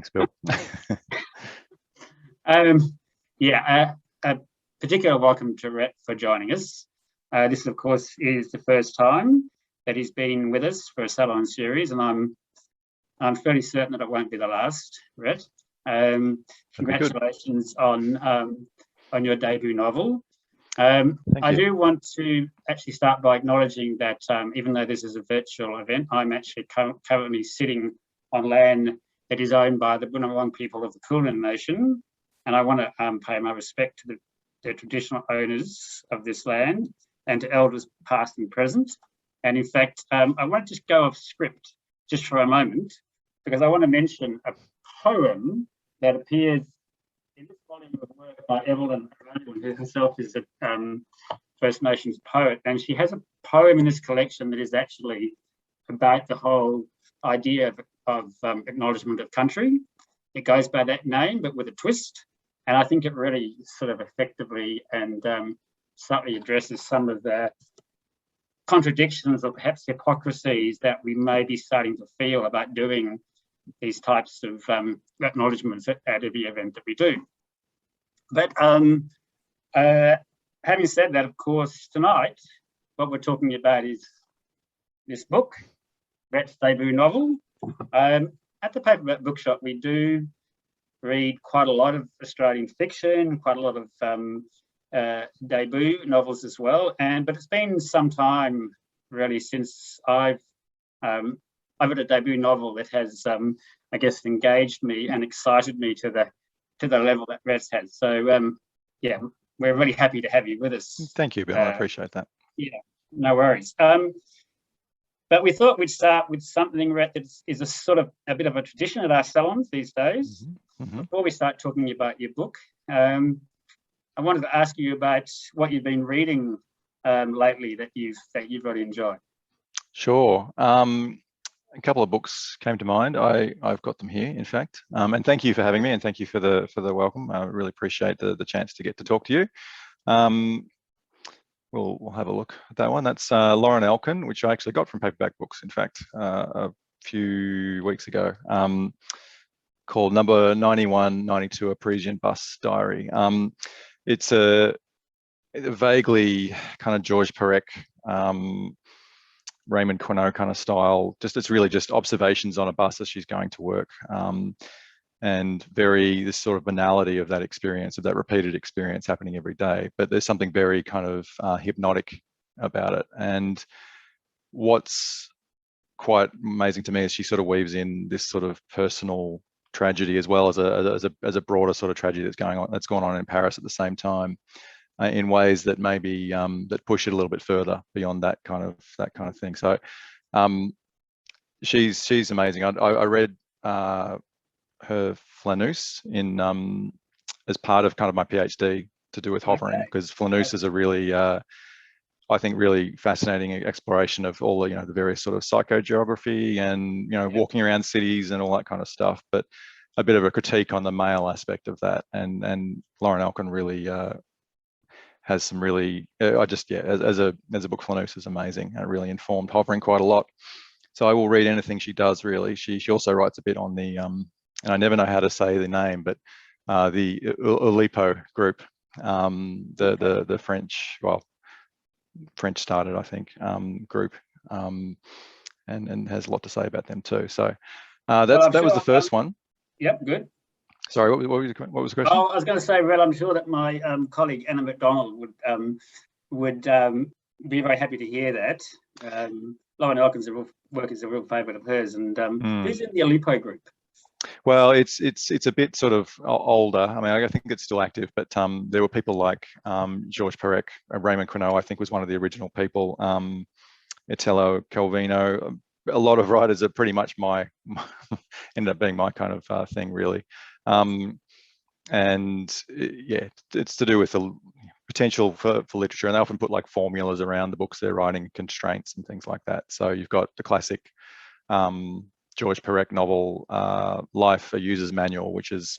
Thanks, Bill. A particular welcome to Rhett for joining us. This, of course, is the first time that he's been with us for a salon series, and I'm fairly certain that it won't be the last, Rhett. Congratulations on your debut novel. I do want to actually start by acknowledging that even though this is a virtual event, I'm actually currently sitting on land that is owned by the Wadawurrung people of the Kulin Nation, and I want to pay my respect to the traditional owners of this land and to elders past and present. And in fact, I want to just go off script just for a moment, because I want to mention a poem that appears in this volume of work by Evelyn, who herself is a First Nations poet, and she has a poem in this collection that is actually about the whole idea of acknowledgement of country. It goes by that name, but with a twist, and I think it really sort of effectively and subtly addresses some of the contradictions or perhaps hypocrisies that we may be starting to feel about doing these types of acknowledgements at every event that we do. But having said that, of course, tonight, what we're talking about is this book, Rhett's debut novel. At the Paperback Bookshop, we do read quite a lot of Australian fiction, quite a lot of debut novels as well. But it's been some time really since I've read a debut novel that has, I guess, engaged me and excited me to the level that Rhett's has. So yeah, we're really happy to have you with us. Thank you, Bill. I appreciate that. Yeah, no worries. But we thought we'd start with something, Rhett, that is a sort of a bit of a tradition at our salons these days. Before we start talking about your book, I wanted to ask you about what you've been reading lately that you've really enjoyed. Sure. A couple of books came to mind. I've got them here, in fact. And thank you for having me, and thank you for the welcome. I really appreciate the chance to get to talk to you. We'll have a look at that one. That's Lauren Elkin, which I actually got from Paperback Books, in fact, a few weeks ago, called Number 9192, A Parisian Bus Diary. It's a vaguely kind of Georges Perec, Raymond Queneau kind of style. It's really just observations on a bus as she's going to work, and this sort of banality of that experience, of that repeated experience happening every day. But there's something very kind of hypnotic about it. And what's quite amazing to me is she sort of weaves in this sort of personal tragedy as well as a broader sort of tragedy that's gone on in Paris at the same time, in ways that maybe that push it a little bit further beyond that kind of thing. So she's amazing. I read her Flanneuse in as part of kind of my PhD to do with hovering, because Flanneuse is a really I think really fascinating exploration of all the various sort of psychogeography and walking around cities and all that kind of stuff, but a bit of a critique on the male aspect of that. And Lauren Elkin really has some really as a book, Flanneuse is amazing. It really informed hovering quite a lot. So I will read anything she does, really. She also writes a bit on the and I never know how to say the name, but the Oulipo group, the French started, I think, group, and has a lot to say about them too. So that was the first one. Yep, good. Sorry, what was the question? Oh, I was going to say, well, I'm sure that my colleague Anna McDonald would be very happy to hear that. Lauren Elkin's work is a real favourite of hers, and who's in the Oulipo group? Well, it's a bit sort of older. I mean, I think it's still active, but there were people like Georges Perec, Raymond Queneau, I think, was one of the original people. Italo Calvino. A lot of writers are pretty much ended up being my kind of thing, really. And yeah, it's to do with the potential for literature, and they often put like formulas around the books they're writing, constraints and things like that. So you've got the classic Georges Perec novel, Life, a User's Manual, which is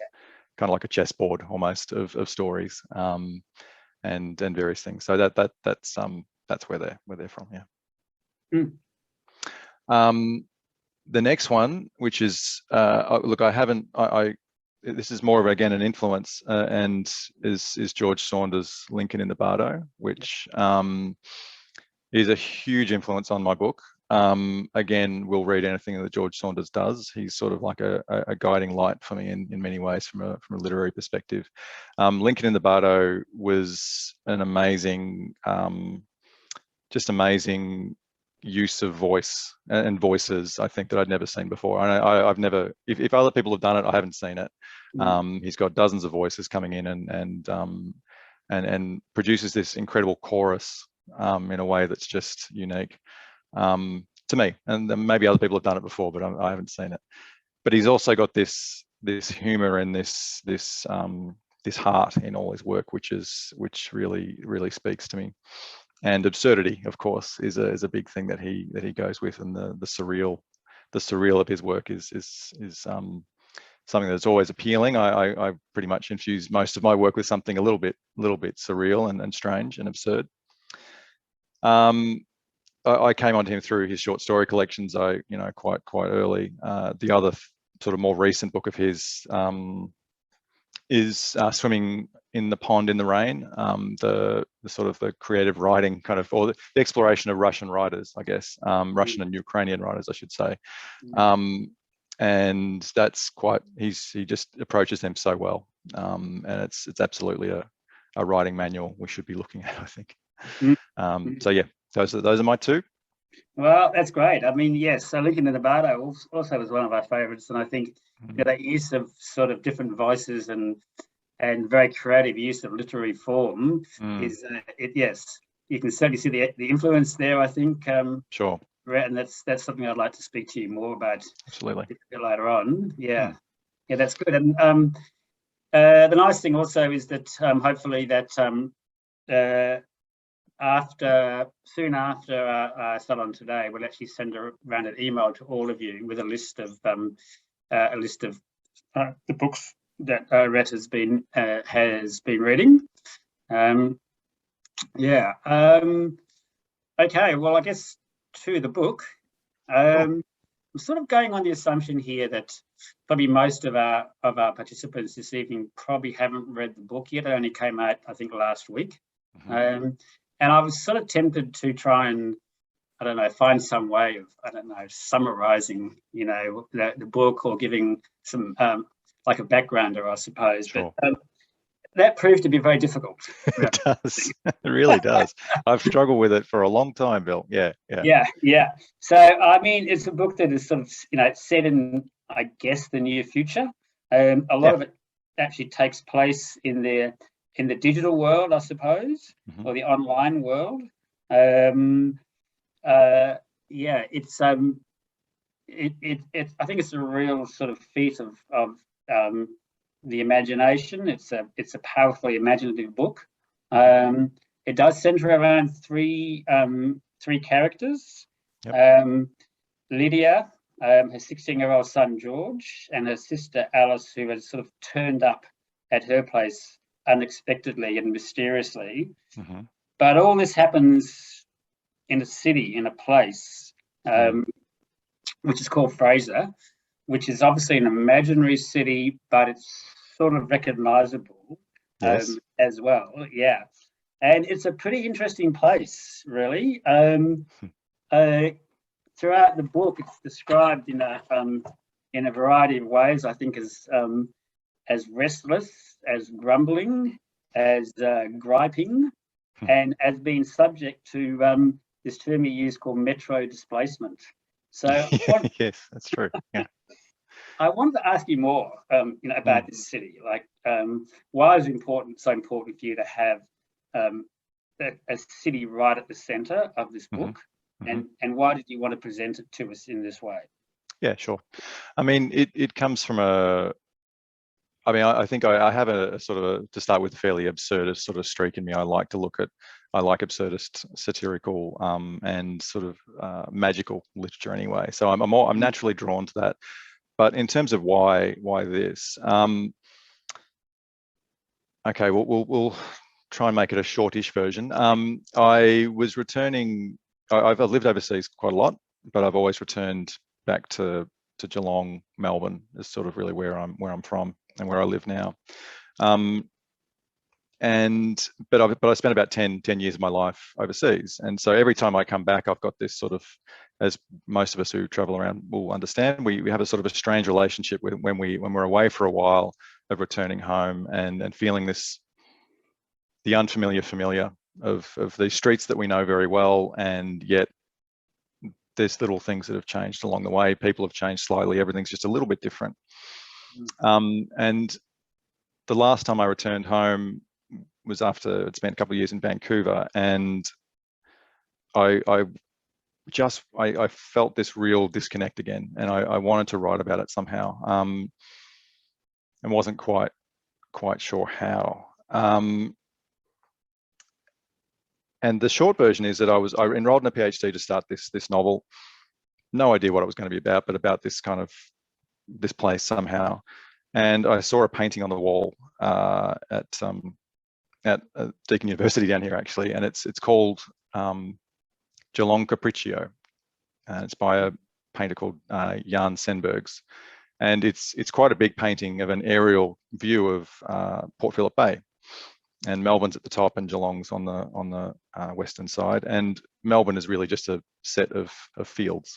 kind of like a chessboard almost of stories, and various things. So that's where they're from, yeah. the next one, which is look, this is more of, again, an influence, and is George Saunders' Lincoln in the Bardo, which is a huge influence on my book. Again, we'll read anything that George Saunders does. He's sort of like a guiding light for me in many ways from a literary perspective. Lincoln in the Bardo was an amazing, just amazing use of voice and voices, I think, that I'd never seen before. I've never, if other people have done it, I haven't seen it. He's got dozens of voices coming in and produces this incredible chorus in a way that's just unique to me. And maybe other people have done it before, but I haven't seen it. But he's also got this humor and this heart in all his work, which really speaks to me. And absurdity, of course, is a big thing that he goes with, and the surreal of his work is something that's always appealing. I pretty much infuse most of my work with something a little bit surreal and strange and absurd. I came onto him through his short story collections. Quite early. The other sort of more recent book of his is Swimming in the Pond in the Rain, the sort of the creative writing kind of, or the exploration of Russian writers, I guess, Russian and Ukrainian writers, I should say. And that's he just approaches them so well. And it's absolutely a writing manual we should be looking at, I think. So yeah, those are my two. Well, that's great. I mean, yes, so Lincoln in the Bardo also was one of our favorites, and I think that use of sort of different voices and very creative use of literary form is yes, you can certainly see the influence there, I think. Sure. And that's something I'd like to speak to you more about. Absolutely. A bit later on. Yeah, that's good. And the nice thing also is that hopefully that soon after our salon today, we'll actually send around an email to all of you with a list of the books that Rhett has been reading. Okay. Well, I guess to the book. I'm sort of going on the assumption here that probably most of our participants this evening probably haven't read the book yet. It only came out, I think, last week. And I was sort of tempted to try and, I don't know, find some way of, I don't know, summarising, the book, or giving some, like a backgrounder, I suppose. Sure. But that proved to be very difficult. It does. It really does. I've struggled with it for a long time, Bill. Yeah. So, I mean, it's a book that is sort of, set in, I guess, the near future. A lot of it actually takes place in the digital world, I suppose, or the online world. It's I think it's a real sort of feat of the imagination. It's a powerfully imaginative book. It does center around three characters. Lydia, her 16-year-old son George, and her sister Alice, who has sort of turned up at her place unexpectedly and mysteriously. But all this happens in a city, in a place, which is called Fraser, which is obviously an imaginary city, but it's sort of recognizable as well. Yeah. And it's a pretty interesting place, really. Throughout the book, it's described in a variety of ways, I think, as restless, as grumbling, as griping, and as being subject to this term you use called metro displacement. So yes, that's true. Yeah. I wanted to ask you more, about this city. Like, why is it so important for you to have a city right at the centre of this book, and why did you want to present it to us in this way? Yeah, sure. I mean, it comes from I think I have a sort of to start with, a fairly absurdist sort of streak in me. I like absurdist, satirical, and sort of magical literature anyway. So I'm naturally drawn to that. But in terms of why this, okay, we'll try and make it a shortish version. I was returning. I've lived overseas quite a lot, but I've always returned back to Geelong, Melbourne is sort of really where I'm from and where I live now. But I spent about 10 years of my life overseas, and so every time I come back, I've got this sort of, as most of us who travel around will understand, we have a sort of a strange relationship with when we're away for a while, of returning home and feeling the unfamiliar familiar of these streets that we know very well, and yet there's little things that have changed along the way. People have changed slightly. Everything's just a little bit different. And the last time I returned home was after I'd spent a couple of years in Vancouver, and I felt this real disconnect again, and I wanted to write about it somehow, and wasn't quite sure how. And the short version is that I enrolled in a PhD to start this novel. No idea what it was going to be about, but about this place somehow. And I saw a painting on the wall at Deakin University down here, actually, and it's called Geelong Capriccio, and it's by a painter called Jan Senbergs, and it's quite a big painting of an aerial view of Port Phillip Bay, and Melbourne's at the top and Geelong's on the western side, and Melbourne is really just a set of fields,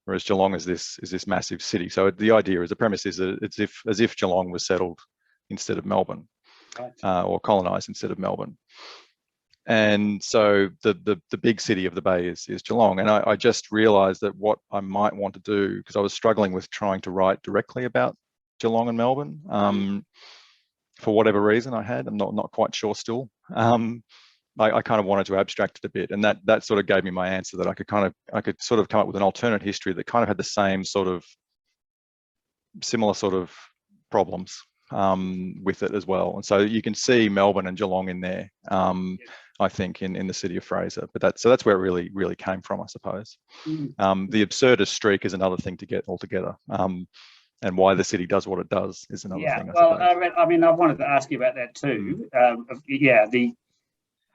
whereas Geelong is this massive city. So the idea is, the premise is that it's as if Geelong was settled instead of Melbourne, right, or colonised instead of Melbourne. And so the big city of the bay is Geelong. And I just realised that what I might want to do, because I was struggling with trying to write directly about Geelong and Melbourne, for whatever reason I'm not quite sure still. I kind of wanted to abstract it a bit, and that sort of gave me my answer, that I could sort of come up with an alternate history that kind of had the same similar sort of problems with it as well. And so you can see Melbourne and Geelong in there, I think, in the city of Fraser. But that's where it really came from, I suppose. The absurdist streak is another thing to get altogether. And why the city does what it does is another thing, I suppose. I mean, I wanted to ask you about that too.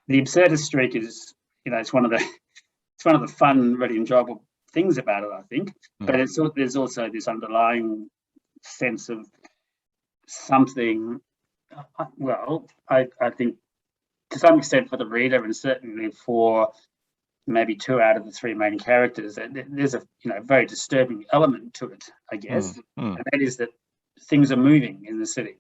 The absurdist streak is, it's one of the fun, really enjoyable things about it, I think. But there's also this underlying sense of something. Well, I think to some extent for the reader, and certainly for maybe 2 out of the 3 main characters, there's a very disturbing element to it, I guess, and that is that things are moving in the city.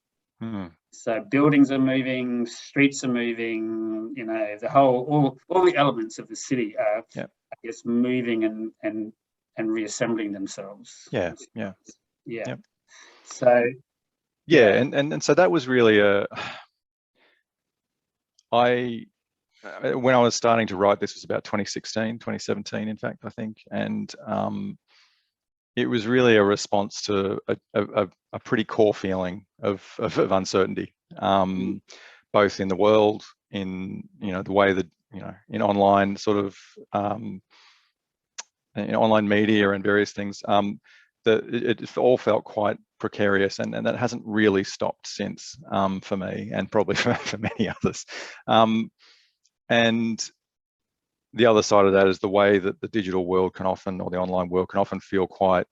So buildings are moving, streets are moving, the whole, all the elements of the city are, I guess, moving and reassembling themselves. Yeah. So and so that was really when I was starting to write, this was about 2017, in fact, I think, and it was really a response to a pretty core feeling of uncertainty, both in the world, in the way that in online sort of online media and various things, that it all felt quite precarious, and that hasn't really stopped since, for me, and probably for many others. And the other side of that is the way that the digital world can often, or the online world can often, feel quite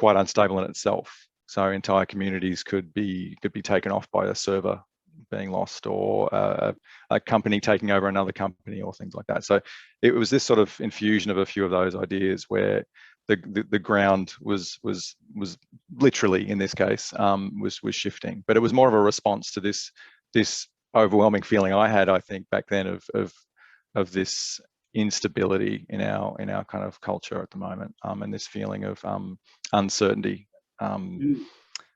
unstable in itself. So entire communities could be taken off by a server being lost, or a company taking over another company, or things like that. So it was this sort of infusion of a few of those ideas where the ground was literally, in this case, was shifting. But it was more of a response to this overwhelming feeling I had, I think, back then of this instability in our kind of culture at the moment, and this feeling of uncertainty, and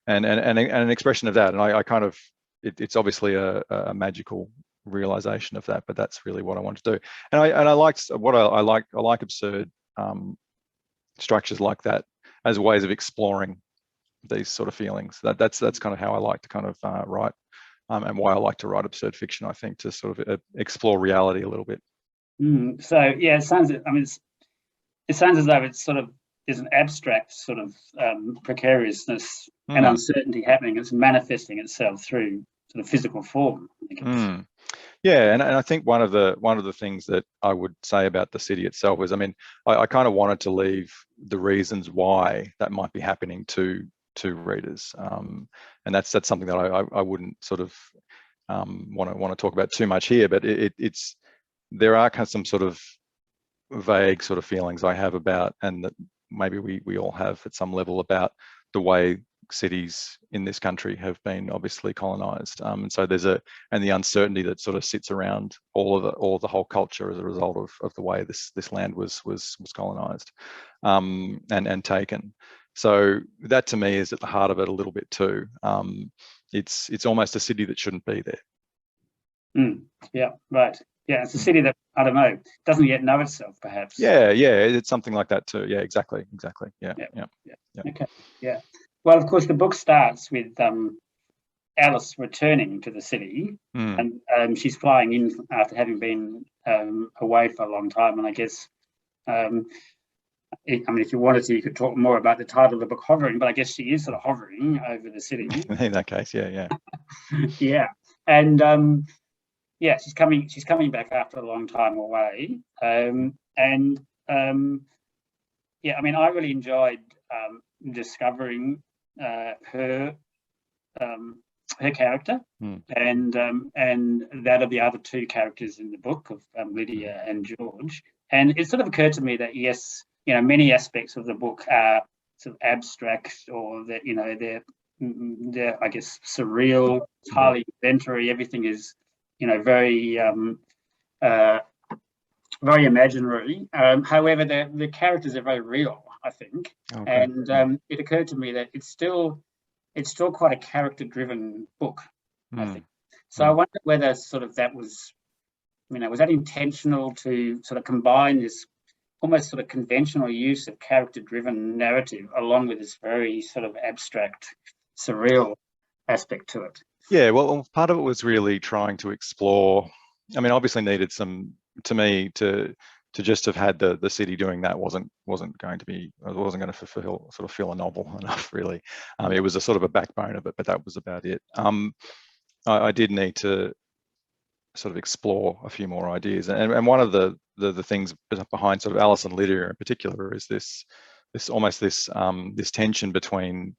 an expression of that. And I kind of, it's obviously a magical realization of that, but that's really what I want to do. And I liked what I like absurd structures like that as ways of exploring these sort of feelings. That's kind of how I like to kind of write, and why I like to write absurd fiction, I think, to sort of explore reality a little bit. So yeah, it sounds as though it's sort of, there's an abstract sort of precariousness and uncertainty happening. It's manifesting itself through sort of physical form. Yeah, and I think one of the things that I would say about the city itself is, I mean, I kind of wanted to leave the reasons why that might be happening to readers, and that's something that I wouldn't sort of want to talk about too much here, but it's there are kind of some sort of vague sort of feelings I have about, and that maybe we all have at some level, about the way cities in this country have been obviously colonized, and so there's and the uncertainty that sort of sits around all of the whole culture as a result of the way this land was colonized, and taken. So that to me is at the heart of it a little bit too. It's almost a city that shouldn't be there. Yeah, right. Yeah, it's a city that, I don't know, doesn't yet know itself, perhaps. Yeah, it's something like that too. Yeah, exactly. Yeah. Okay. Yeah. Well, of course, the book starts with Alice returning to the city, and she's flying in after having been away for a long time. And I guess, I mean, if you wanted to, you could talk more about the title of the book, Hovering, but I guess she is sort of hovering over the city. In that case, yeah. Yeah, and yeah, she's coming back after a long time away, and yeah, I mean, I really enjoyed discovering her character, and that of the other two characters in the book, of Lydia and George. And it sort of occurred to me that, yes, you know, many aspects of the book are sort of abstract, or that, you know, they're I guess surreal, highly inventory. Everything is, you know, very very imaginary. However, the characters are very real, I think. Okay. And it occurred to me that it's still quite a character-driven book, I think. So I wonder whether sort of that was, you know, was that intentional to sort of combine this almost sort of conventional use of character-driven narrative along with this very sort of abstract, surreal aspect to it? Yeah, well, part of it was really trying to explore. I mean, obviously needed some, to me, to just have had the city doing that wasn't going to fill a novel enough, really. It was a sort of a backbone of it, but that was about it. I did need to sort of explore a few more ideas, and one of the things behind sort of Alice and Lydia in particular is this tension between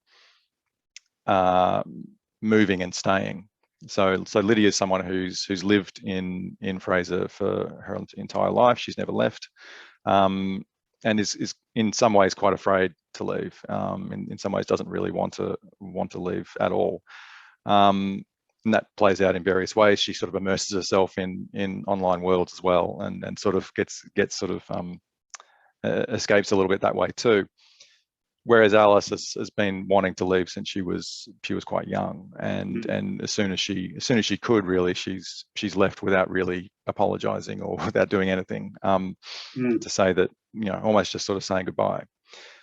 moving and staying. So Lydia is someone who's lived in Fraser for her entire life. She's never left, and is in some ways quite afraid to leave. In some ways doesn't really want to leave at all. And that plays out in various ways. She sort of immerses herself in online worlds as well, and sort of gets sort of escapes a little bit that way too. Whereas Alice has been wanting to leave since she was quite young, and as soon as she could, really, she's left without really apologizing or without doing anything, to say that, you know, almost just sort of saying goodbye.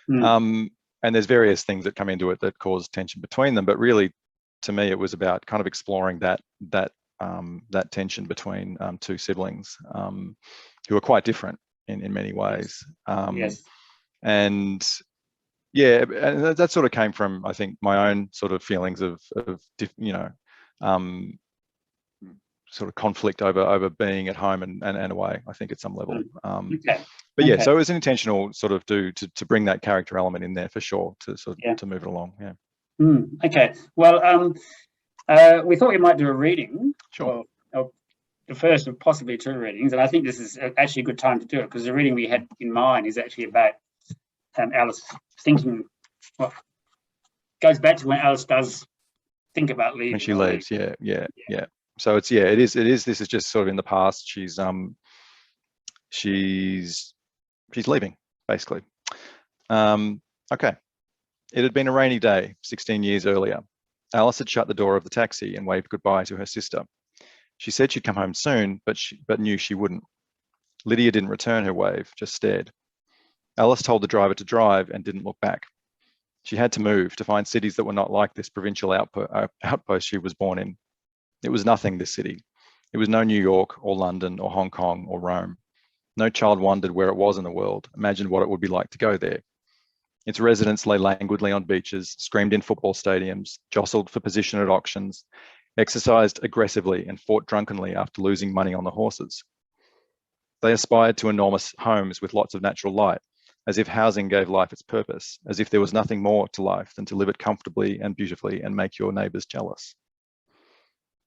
And there's various things that come into it that cause tension between them, but really, to me, it was about kind of exploring that tension between two siblings who are quite different in many ways. Yes. And yeah, and that sort of came from, I think, my own sort of feelings of you know, sort of conflict over being at home and away, I think, at some level. But yeah, so it was an intentional sort of to bring that character element in there for sure, to sort of to move it along. Yeah. Okay. Well, we thought we might do a reading. Sure. The first of possibly two readings, and I think this is actually a good time to do it, because the reading we had in mind is actually about Alice thinking, well, goes back to when Alice does think about leaving. When she leaves, yeah. So it is. This is just sort of in the past. She's leaving, basically. Okay. It had been a rainy day 16 years earlier. Alice had shut the door of the taxi and waved goodbye to her sister. She said she'd come home soon, but knew she wouldn't. Lydia didn't return her wave, just stared. Alice told the driver to drive and didn't look back. She had to move to find cities that were not like this provincial outpost she was born in. It was nothing, this city. It was no New York or London or Hong Kong or Rome. No child wondered where it was in the world, imagined what it would be like to go there. Its residents lay languidly on beaches, screamed in football stadiums, jostled for position at auctions. exercised aggressively and fought drunkenly after losing money on the horses. They aspired to enormous homes with lots of natural light, as if housing gave life its purpose, as if there was nothing more to life than to live it comfortably and beautifully and make your neighbours jealous.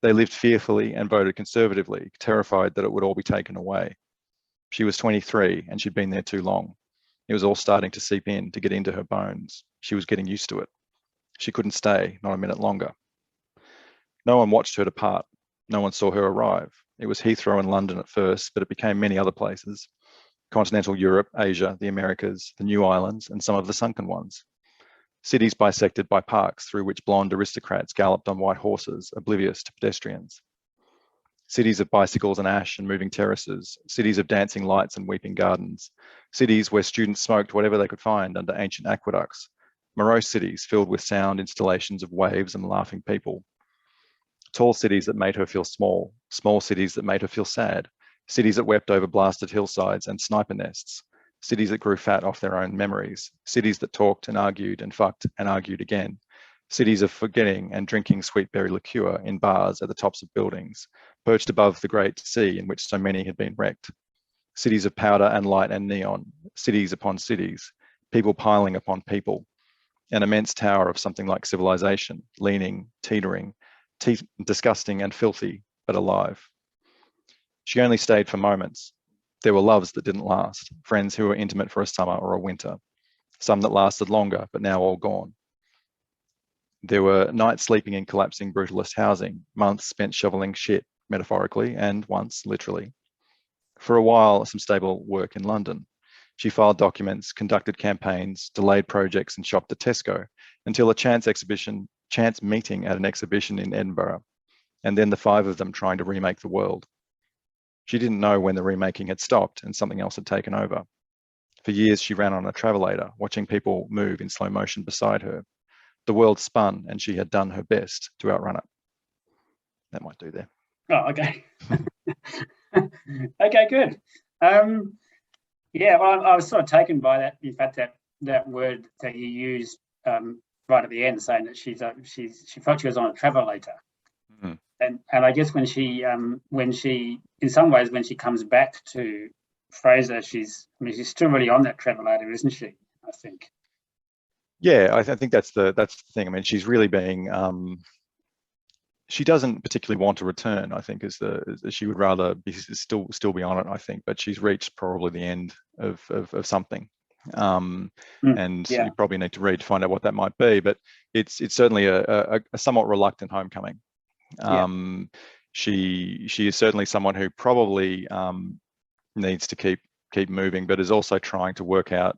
They lived fearfully and voted conservatively, terrified that it would all be taken away. She was 23 and she'd been there too long. It was all starting to seep in, to get into her bones. She was getting used to it. She couldn't stay, not a minute longer. No one watched her depart. No one saw her arrive. It was Heathrow in London at first, but it became many other places. Continental Europe, Asia, the Americas, the new islands, and some of the sunken ones. Cities bisected by parks through which blonde aristocrats galloped on white horses, oblivious to pedestrians. Cities of bicycles and ash and moving terraces, cities of dancing lights and weeping gardens, cities where students smoked whatever they could find under ancient aqueducts, morose cities filled with sound installations of waves and laughing people. Tall cities that made her feel small, small cities that made her feel sad, cities that wept over blasted hillsides and sniper nests, cities that grew fat off their own memories, cities that talked and argued and fucked and argued again, cities of forgetting and drinking sweet berry liqueur in bars at the tops of buildings, perched above the great sea in which so many had been wrecked, cities of powder and light and neon, cities upon cities, people piling upon people, an immense tower of something like civilization, leaning, teetering, disgusting and filthy, but alive. She only stayed for moments. There were loves that didn't last, friends who were intimate for a summer or a winter, some that lasted longer, but now all gone. There were nights sleeping in collapsing brutalist housing, months spent shoveling shit, metaphorically, and once, literally. For a while, some stable work in London. She filed documents, conducted campaigns, delayed projects, and shopped at Tesco until a chance meeting at an exhibition in Edinburgh, and then the five of them trying to remake the world. She didn't know when the remaking had stopped and something else had taken over. For years, she ran on a travelator, watching people move in slow motion beside her. The world spun and she had done her best to outrun it. That might do there. Oh, okay. Okay, good. Yeah, well, I was sort of taken by that. In fact, that word that you used right at the end, saying that she felt she was on a travelator. Mm. And I guess when she in some ways when she comes back to Fraser, she's still really on that travelator, isn't she? I think. Yeah, I think that's the thing. I mean, she's really being. She doesn't particularly want to return. I think she would rather still be on it. I think, but she's reached probably the end of something, and yeah. You probably need to read to find out what that might be. But it's certainly a somewhat reluctant homecoming. She is certainly someone who probably needs to keep moving, but is also trying to work out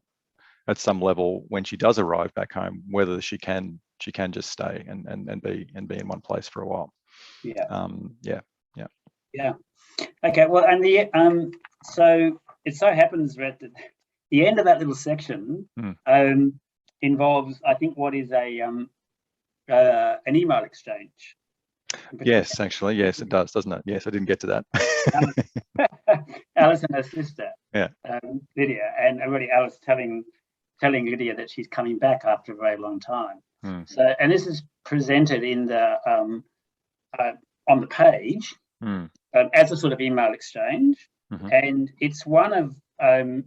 at some level when she does arrive back home whether she can just stay and be in one place for a while. Yeah. Okay, well, and so it so happens, Rhett, that the end of that little section involves, I think, what is an email exchange. Yes, actually, yes, it does, doesn't it? Yes, I didn't get to that. Alice and her sister, yeah, Lydia, and really Alice telling Lydia that she's coming back after a very long time. So, and this is presented in the on the page as a sort of email exchange, and it's one of a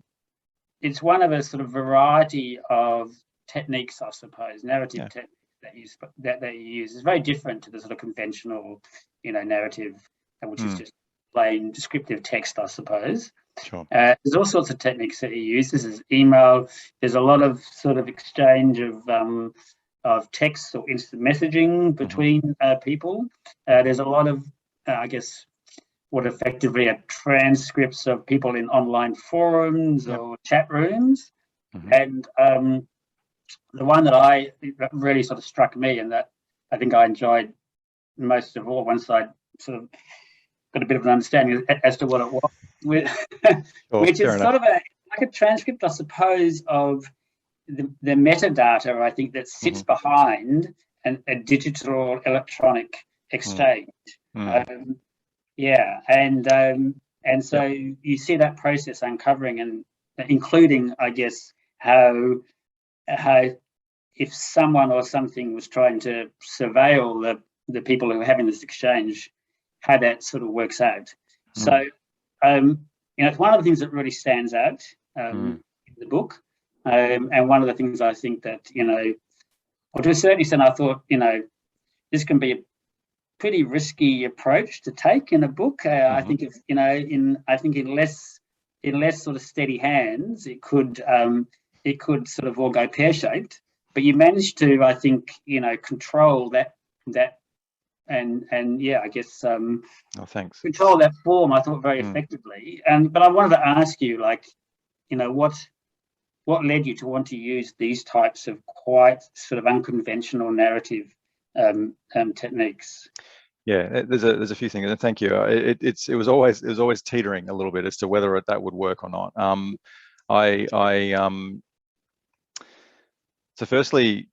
sort of variety of techniques, I suppose, narrative techniques that you use. Is very different to the sort of conventional, narrative, which is just plain descriptive text, I suppose. Sure. There's all sorts of techniques that he uses. There's email. There's a lot of sort of exchange of text or instant messaging between people. There's a lot of, I guess, what effectively are transcripts of people in online forums or chat rooms. And the one that really sort of struck me and that I think I enjoyed most of all, once I sort of got a bit of an understanding as to what it was, which is sort of like a transcript, I suppose, of the metadata, I think, that sits behind a digital electronic exchange. And so you see that process uncovering and including, I guess, how if someone or something was trying to surveil the people who are having this exchange, how that sort of works out. So, it's one of the things that really stands out in the book, and one of the things I think that, or to a certain extent, I thought, this can be a pretty risky approach to take in a book. I think if in less sort of steady hands, it could sort of all go pear-shaped. But you managed to, I think, control that and yeah, I guess thanks. Control that form, I thought, very effectively. But I wanted to ask you, what led you to want to use these types of quite sort of unconventional narrative techniques? Yeah, there's a few things, and thank you. It was always teetering a little bit as to whether that would work or not. So firstly,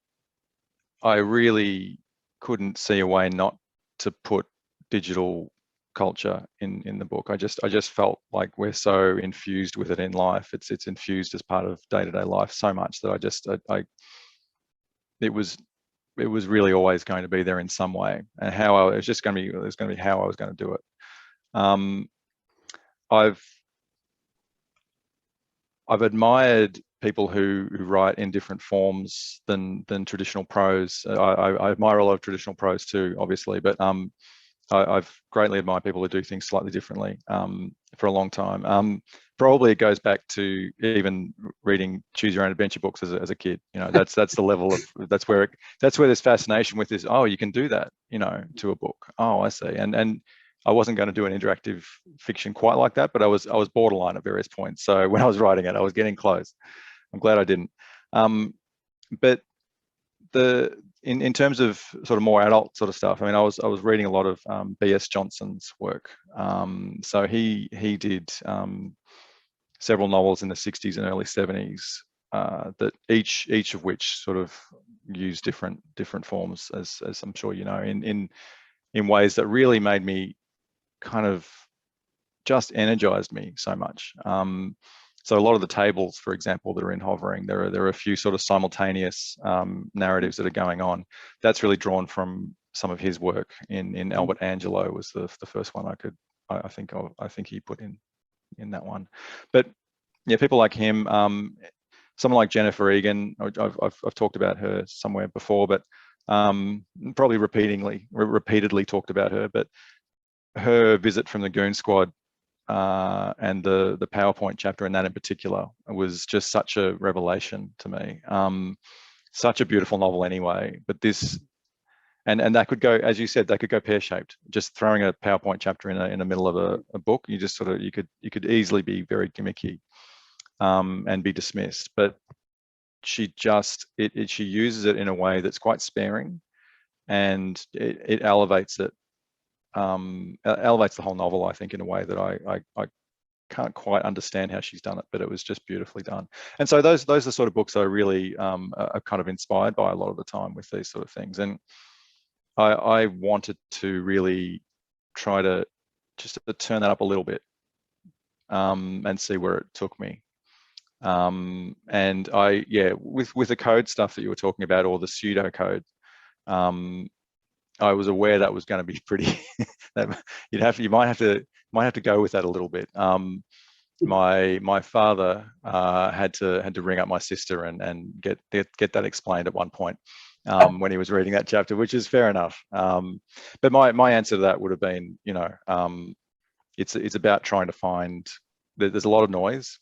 I really couldn't see a way not to put digital culture in the book. I just felt like we're so infused with it in life. It's infused as part of day-to-day life so much that it was really always going to be there in some way, and how it was going to be how I was going to do it. I've admired people who write in different forms than traditional prose. I admire a lot of traditional prose too, obviously, but I've greatly admired people who do things slightly differently for a long time. Probably it goes back to even reading choose your own adventure books as a kid. That's the level of that's where this fascination with this. Oh, you can do that, to a book. Oh, I see. And I wasn't going to do an interactive fiction quite like that, but I was borderline at various points. So when I was writing it, I was getting close. I'm glad I didn't. But in terms of sort of more adult sort of stuff, I mean, I was reading a lot of B.S. Johnson's work. So he did several novels in the 60s and early 70s that each of which sort of use different forms, as I'm sure you know, in ways that really made me kind of just energized me so much. So a lot of the tables, for example, that are in Hovering, there are a few sort of simultaneous narratives that are going on. That's really drawn from some of his work. In Albert Angelo was the first one I think he put in that one. But yeah, people like him, someone like Jennifer Egan, I've talked about her somewhere before, but probably repeatedly talked about her. But her Visit from the Goon Squad and the PowerPoint chapter in that in particular was just such a revelation to me. Such a beautiful novel anyway, but this, and that could go, as you said, that could go pear-shaped. Just throwing a PowerPoint chapter in the middle of a book, you just sort of, you could easily be very gimmicky and be dismissed. But she uses it in a way that's quite sparing, and it elevates it. Elevates the whole novel, I think, in a way that I can't quite understand how she's done it, but it was just beautifully done. And so those are the sort of books I really are kind of inspired by a lot of the time with these sort of things. And I wanted to really try to just turn that up a little bit and see where it took me. And with the code stuff that you were talking about, or the pseudo code, I was aware that was going to be pretty. You might have to go with that a little bit. My father had to ring up my sister and get that explained at one point when he was reading that chapter, which is fair enough. But my answer to that would have been, it's about trying to find. There's a lot of noise,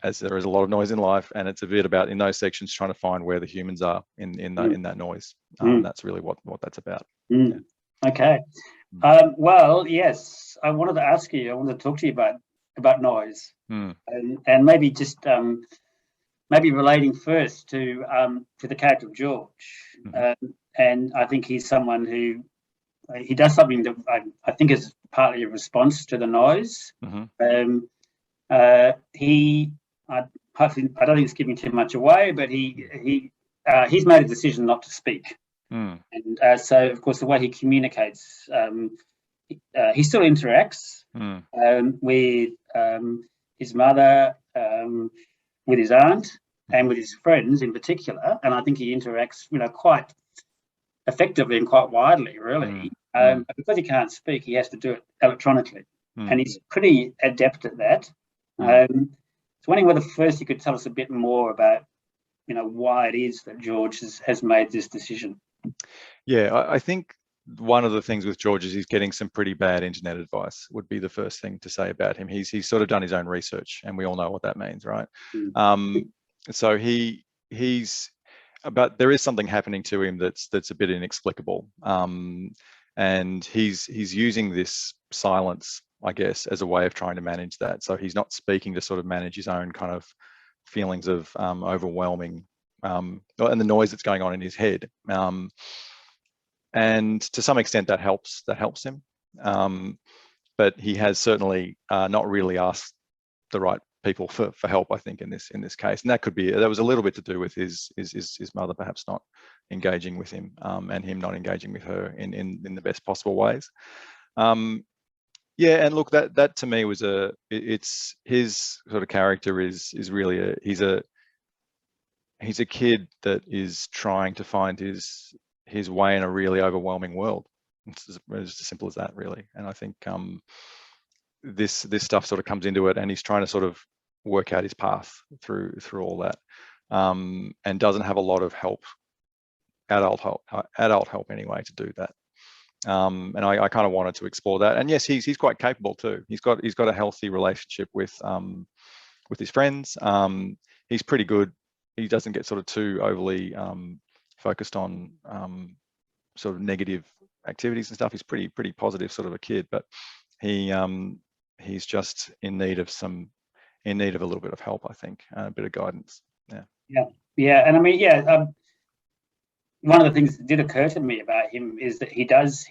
as there is a lot of noise in life, and it's a bit about, in those sections, trying to find where the humans are in that noise. That's really what that's about. Yeah. Okay. Well, yes, I wanted to talk to you about noise, and maybe just maybe relating first to the character of George. And I think he's someone who he does something that I think is partly a response to the noise. I don't think it's giving too much away, but he's made a decision not to speak. And so, of course, the way he communicates, he still interacts with his mother, with his aunt, and with his friends in particular. And I think he interacts, quite effectively and quite widely, really. But because he can't speak, he has to do it electronically, and he's pretty adept at that. So wondering whether first you could tell us a bit more about, why it is that George has made this decision. Yeah, I think one of the things with George is he's getting some pretty bad internet advice, would be the first thing to say about him. He's sort of done his own research, and we all know what that means, right? So but there is something happening to him that's a bit inexplicable, and he's using this silence, I guess, as a way of trying to manage that. So he's not speaking to sort of manage his own kind of feelings of overwhelming and the noise that's going on in his head. And to some extent that helps him, but he has certainly not really asked the right people for help, I think, in this case. And that was a little bit to do with his mother perhaps not engaging with him, and him not engaging with her in the best possible ways. Yeah, and look, that to me was it's his sort of character is really he's a kid that is trying to find his way in a really overwhelming world. It's as simple as that, really. And I think this stuff sort of comes into it, and he's trying to sort of work out his path through all that, and doesn't have a lot of adult help anyway to do that. And I kind of wanted to explore that. And yes, he's quite capable too. He's got a healthy relationship with his friends. He's pretty good. He doesn't get sort of too overly focused on sort of negative activities and stuff. He's pretty positive sort of a kid, but he's just in need of a little bit of help, I think, and a bit of guidance. Yeah. And I mean, one of the things that did occur to me about him is that he's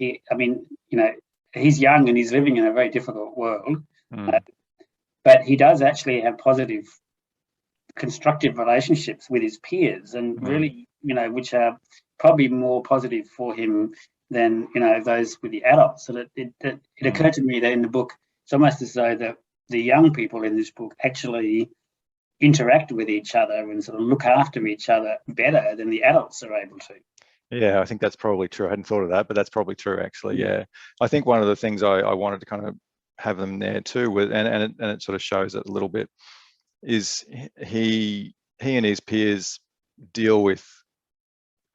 young and he's living in a very difficult world, but he does actually have positive, constructive relationships with his peers, and really, which are probably more positive for him than, those with the adults. So it occurred to me that in the book, it's almost as though that the young people in this book actually interact with each other and sort of look after each other better than the adults are able to. Yeah, I think that's probably true. I hadn't thought of that, but that's probably true, actually. Yeah, I think one of the things I wanted to kind of have them there too, and it sort of shows it a little bit, is he and his peers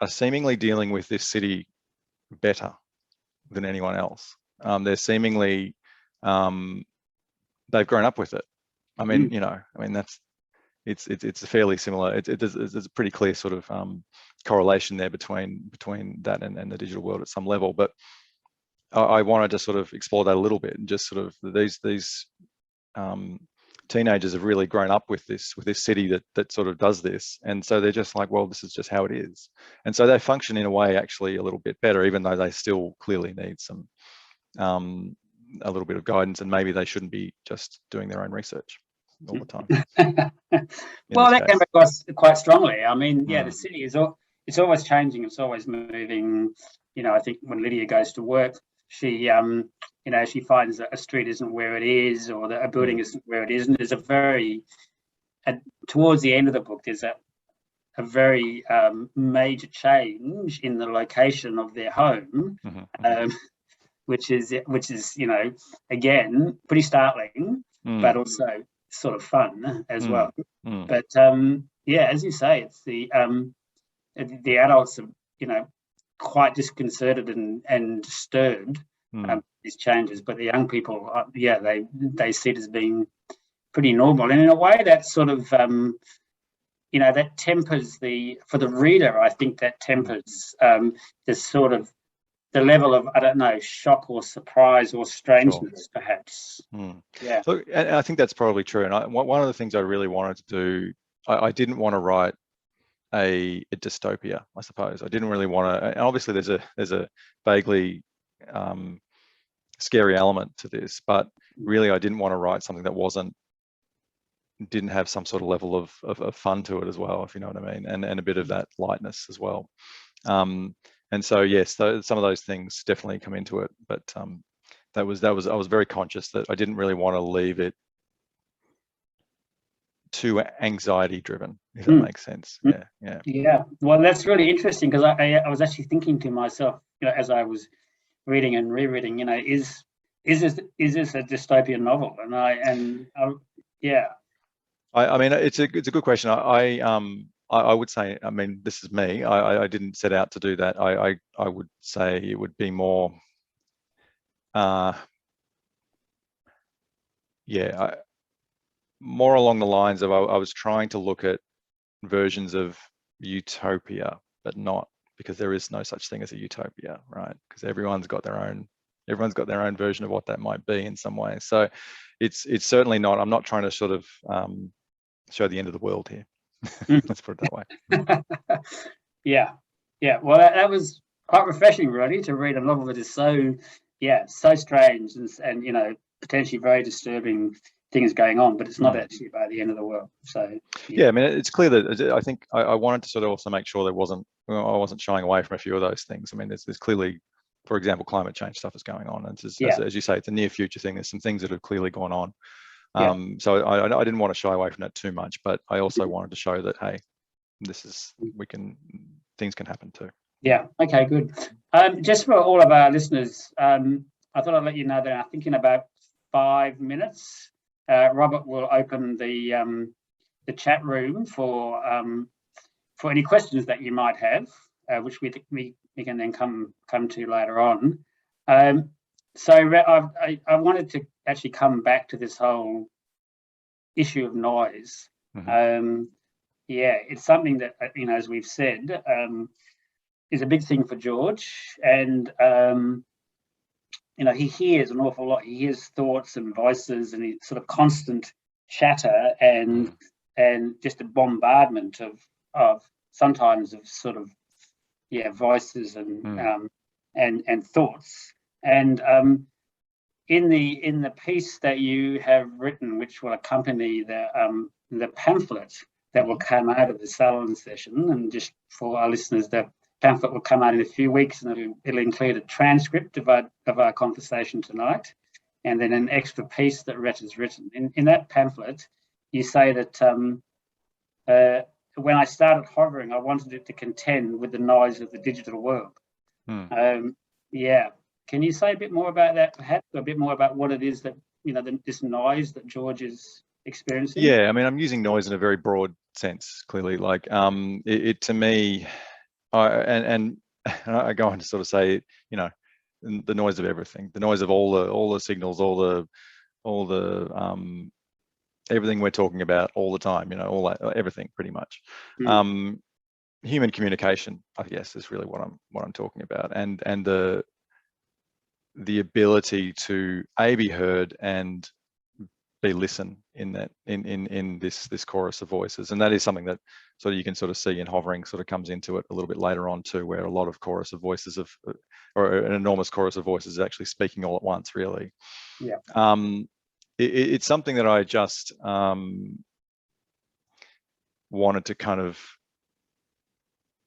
are seemingly dealing with this city better than anyone else. They're seemingly they've grown up with it. I mean, it's a fairly similar. There's a pretty clear sort of correlation there between that and the digital world at some level. But I wanted to sort of explore that a little bit, and just sort of these teenagers have really grown up with this city that sort of does this, and so they're just like, well, this is just how it is, and so they function in a way actually a little bit better, even though they still clearly need some a little bit of guidance, and maybe they shouldn't be just doing their own research all the time. Well, that came across quite strongly. I mean, the city it's always changing, it's always moving. I think when Lydia goes to work, she she finds that a street isn't where it is, or that a building isn't where it is. And there's towards the end of the book, there's a very major change in the location of their home, which is again pretty startling, but also sort of fun as well. But as you say, it's the adults are quite disconcerted and disturbed these changes, but the young people they see it as being pretty normal, and in a way that sort of that tempers for the reader. I think that tempers the sort of the level of, I don't know, shock or surprise or strangeness, perhaps. Yeah. So, and I think that's probably true. And one of the things I really wanted to do, I didn't want to write a dystopia, I suppose. I didn't really want to, and obviously there's a vaguely scary element to this, but really I didn't want to write something that didn't have some sort of level of fun to it as well, if you know what I mean, and a bit of that lightness as well. And so yes, some of those things definitely come into it, but I was very conscious that I didn't really want to leave it too anxiety driven, if that makes sense. Yeah. Well, that's really interesting, because I was actually thinking to myself, as I was reading and rereading, is this a dystopian novel? I mean, it's a good question. I would say, I mean, this is me. I didn't set out to do that. I would say it would be more, more along the lines of I was trying to look at versions of utopia, but not, because there is no such thing as a utopia, right? Because everyone's got their own version of what that might be in some way. So it's certainly not. I'm not trying to sort of show the end of the world here. Let's put it that way. Yeah. Well, that was quite refreshing, really, to read a novel that is so strange and potentially very disturbing things going on, but it's not actually about the end of the world. So I mean, it's clear that I think I wanted to sort of also make sure I wasn't shying away from a few of those things. I mean, there's clearly, for example, climate change stuff is going on, and as you say, it's a near future thing. There's some things that have clearly gone on. So I didn't want to shy away from that too much, but I also wanted to show that, hey, things can happen too. Yeah. Okay. Good. Just for all of our listeners, I thought I'd let you know that I think in about 5 minutes, Robert will open the chat room for any questions that you might have, which we can then come to later on. So I wanted to actually come back to this whole issue of noise. It's something that, as we've said, is a big thing for George, and he hears an awful lot. He hears thoughts and voices, and it's sort of constant chatter and just a bombardment of sometimes of sort of voices and thoughts. And in the piece that you have written, which will accompany the pamphlet that will come out of the salon session, and just for our listeners, the pamphlet will come out in a few weeks, and it'll include a transcript of our conversation tonight, and then an extra piece that Rhett has written. In that pamphlet, you say that when I started hovering, I wanted it to contend with the noise of the digital world. Can you say a bit more about that, perhaps, a bit more about what it is that, this noise that George is experiencing? Yeah, I mean, I'm using noise in a very broad sense, clearly. Like, it to me, and I go on to sort of say, the noise of everything, the noise of all the signals, all the everything we're talking about all the time, all that, everything pretty much. Human communication, I guess, is really what I'm talking about, and the ability to be heard and be listened in this chorus of voices. And that is something that sort of you can sort of see in Hovering sort of comes into it a little bit later on too, where a lot of chorus of voices or an enormous chorus of voices is actually speaking all at once, really. It's something that I just wanted to kind of,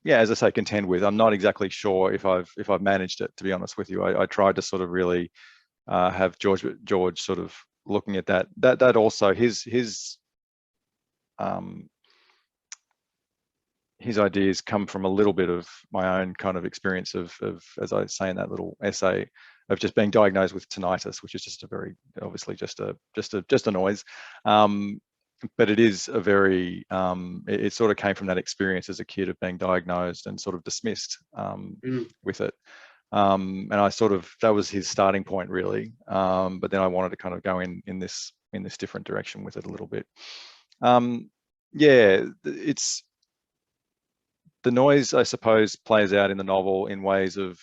as I say, contend with. I'm not exactly sure if I've managed it, to be honest with you. I tried to sort of really have George sort of looking at that also his ideas come from a little bit of my own kind of experience of, as I say in that little essay, of just being diagnosed with tinnitus, which is just a very obviously just a noise, but it is a very it sort of came from that experience as a kid of being diagnosed and sort of dismissed with it. And I sort of, that was his starting point, really. But then I wanted to kind of go in this different direction with it a little bit. It's the noise, I suppose, plays out in the novel in ways of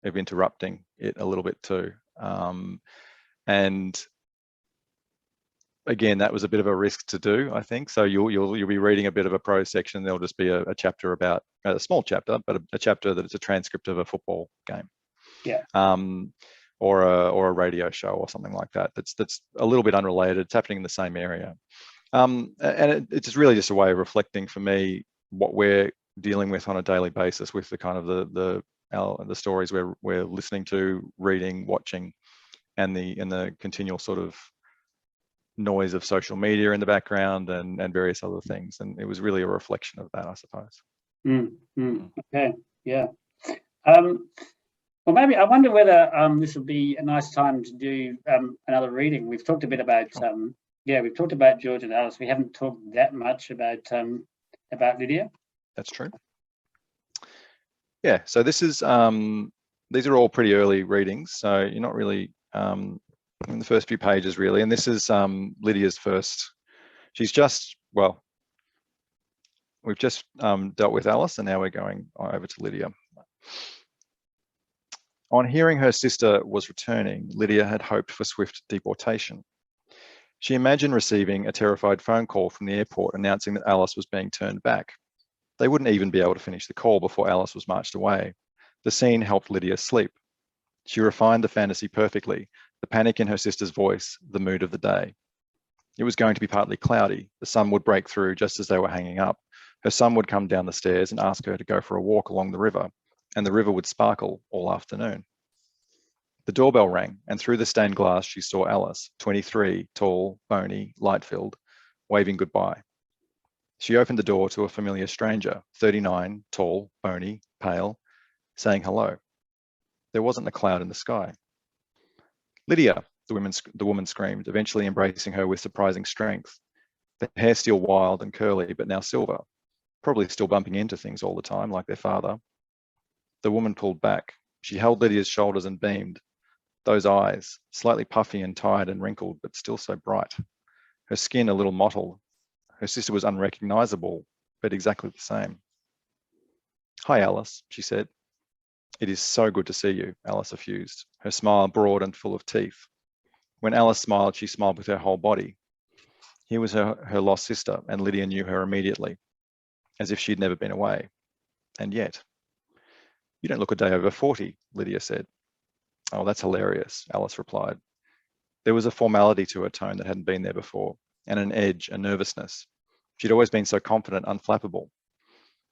interrupting it a little bit too. And again, that was a bit of a risk to do, I think. So you'll be reading a bit of a prose section. There'll just be a chapter about a small chapter, but a chapter that it's a transcript of a football game, or a radio show or something like that. That's a little bit unrelated. It's happening in the same area, and it's really just a way of reflecting for me what we're dealing with on a daily basis with the kind of the stories we're listening to, reading, watching, and the continual sort of noise of social media in the background and various other things. And it was really a reflection of that, I suppose. Okay, yeah. Well, maybe I wonder whether this would be a nice time to do another reading. We've talked a bit about, we've talked about George and Alice. We haven't talked that much about Lydia. That's true. Yeah, so this is, these are all pretty early readings, so you're not really in the first few pages really, and this is Lydia's first. She's just, well, we've just dealt with Alice and now we're going over to Lydia. On hearing her sister was returning, Lydia had hoped for swift deportation. She imagined receiving a terrified phone call from the airport announcing that Alice was being turned back. They wouldn't even be able to finish the call before Alice was marched away. The scene helped Lydia sleep. She refined the fantasy perfectly, the panic in her sister's voice, the mood of the day. It was going to be partly cloudy. The sun would break through just as they were hanging up. Her son would come down the stairs and ask her to go for a walk along the river, and the river would sparkle all afternoon. The doorbell rang, and through the stained glass she saw Alice, 23, tall, bony, light-filled, waving goodbye. She opened the door to a familiar stranger, 39, tall, bony, pale, saying hello. There wasn't a cloud in the sky. Lydia, the woman screamed, eventually embracing her with surprising strength. The hair still wild and curly, but now silver, probably still bumping into things all the time, like their father. The woman pulled back. She held Lydia's shoulders and beamed. Those eyes, slightly puffy and tired and wrinkled, but still so bright. Her skin a little mottled. Her sister was unrecognizable, but exactly the same. Hi, Alice, she said. It is so good to see you, Alice effused, her smile broad and full of teeth. When Alice smiled, she smiled with her whole body. Here was her lost sister, and Lydia knew her immediately, as if she'd never been away. And yet, you don't look a day over 40, Lydia said. Oh, that's hilarious, Alice replied. There was a formality to her tone that hadn't been there before, and an edge, a nervousness. She'd always been so confident, unflappable.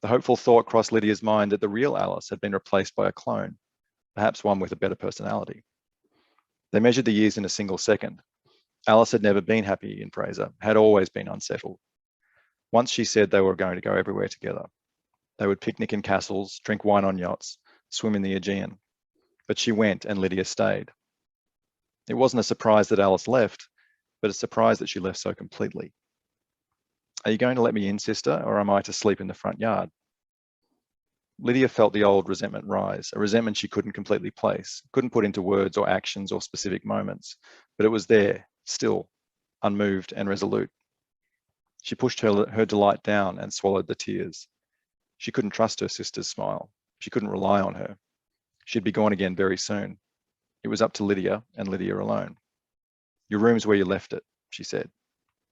The hopeful thought crossed Lydia's mind that the real Alice had been replaced by a clone, perhaps one with a better personality. They measured the years in a single second. Alice had never been happy in Fraser, had always been unsettled. Once she said they were going to go everywhere together. They would picnic in castles, drink wine on yachts, swim in the Aegean. But she went and Lydia stayed. It wasn't a surprise that Alice left, but a surprise that she left so completely. Are you going to let me in, sister, or am I to sleep in the front yard? Lydia felt the old resentment rise, a resentment she couldn't completely place, couldn't put into words or actions or specific moments, but it was there, still, unmoved and resolute. She pushed her delight down and swallowed the tears. She couldn't trust her sister's smile. She couldn't rely on her. She'd be gone again very soon. It was up to Lydia and Lydia alone. Your room's where you left it, she said.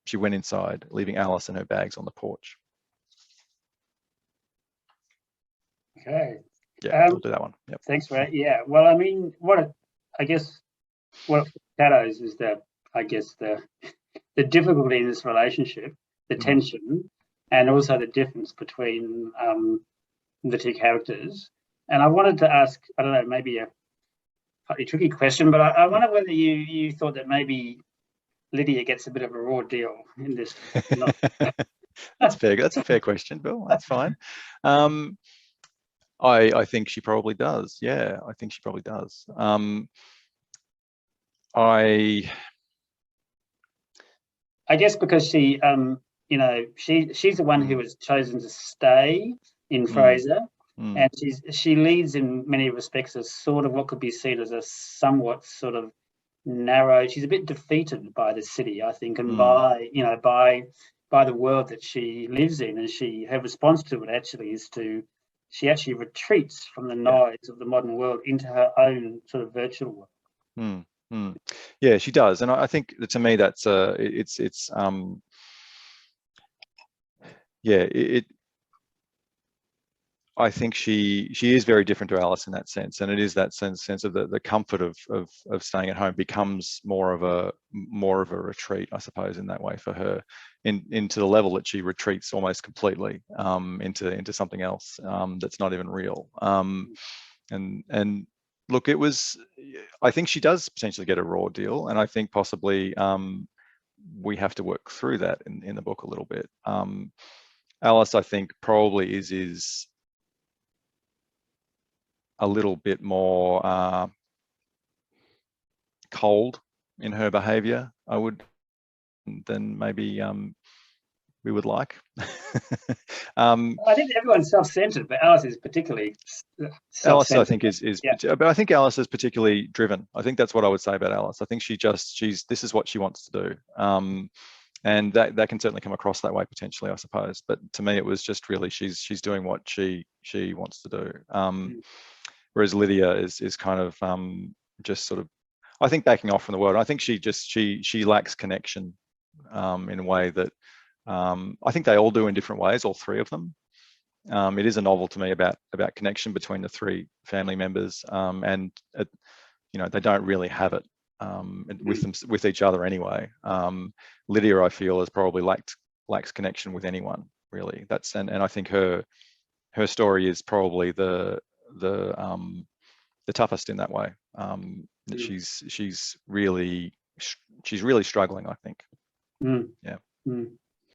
She went inside, leaving Alice and her bags on the porch. Okay. Yeah, I'll do that one. Yep. Thanks, Rhett. Yeah. Well, I mean, what it shadows is the difficulty in this relationship, the tension, and also the difference between the two characters. And I wanted to ask, I don't know, maybe a slightly tricky question, but I wonder whether you thought that maybe Lydia gets a bit of a raw deal in this. That's fair. That's a fair question, Bill. That's fine. I think she probably does. Yeah, I think she probably does. I guess because she, she's the one who has chosen to stay in Fraser, and she leads in many respects as sort of what could be seen as a somewhat sort of narrow. She's a bit defeated by the city, I think, and by the world that she lives in, and her response to it actually is she actually retreats from the noise of the modern world into her own sort of virtual world. Yeah, she does, and I think to me that's I think she is very different to Alice in that sense, and it is that sense of the comfort of staying at home becomes more of a retreat, I suppose, in that way for her, into the level that she retreats almost completely into something else that's not even real. And look, I think she does potentially get a raw deal, and I think possibly we have to work through that in the book a little bit. Alice, I think, probably is a little bit more cold in her behaviour, than maybe we would like. I think everyone's self-centered, but Alice is particularly self-centered. Alice, I think, but I think Alice is particularly driven. I think that's what I would say about Alice. I think this is what she wants to do. And that can certainly come across that way potentially, I suppose. But to me, it was just really she's doing what she wants to do. Whereas Lydia is kind of just sort of, I think, backing off from the world. I think she lacks connection in a way that I think they all do in different ways, all three of them. It is a novel to me about connection between the three family members, and they don't really have it with each other anyway. Lydia, I feel, has probably lacks connection with anyone really. And I think her story is probably the toughest in that way. She's really struggling, I think. Yeah.